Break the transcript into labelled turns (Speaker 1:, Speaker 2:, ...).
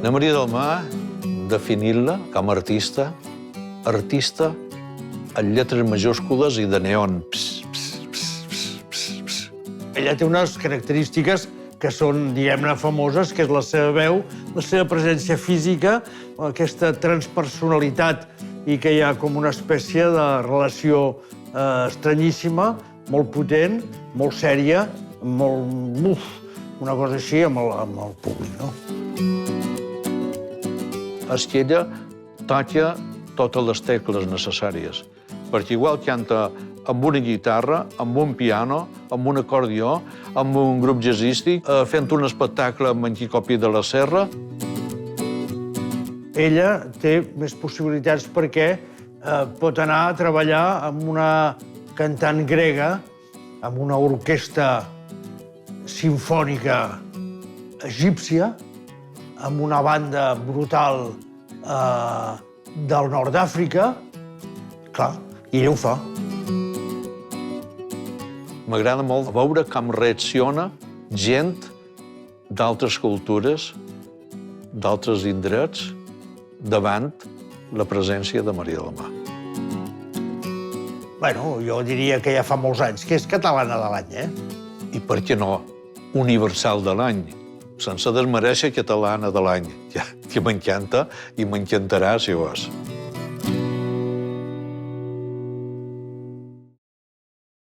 Speaker 1: La Maria del Mar, definir-la com a artista en lletres majúscules i de neon.
Speaker 2: Ella té unes característiques que són, diguem-ne, famoses, que és la seva veu, la seva presència física, aquesta transpersonalitat i que hi ha com una espècie de relació estranyíssima, molt potent, molt sèria, molt... una cosa així amb el públic, no?
Speaker 1: És que ella toca totes les tecles necessàries, perquè igual canta amb una guitarra, amb un piano, amb un acordió, amb un grup jazzístic, fent un espectacle amb en Quico Pi de la Serra.
Speaker 2: Ella té més possibilitats perquè pot anar a treballar amb una cantant grega, amb una orquestra simfònica egípcia, amb una banda brutal del nord d'Àfrica. Clar, i ella ho fa.
Speaker 1: M'agrada molt veure com reacciona gent d'altres cultures, d'altres indrets, davant la presència de Maria del Mar.
Speaker 2: Bueno, jo diria que ja fa molts anys que és catalana de l'any,
Speaker 1: I per què no universal de l'any, sense desmereixer catalana de l'any, que m'encanta i m'encantarà si ho és.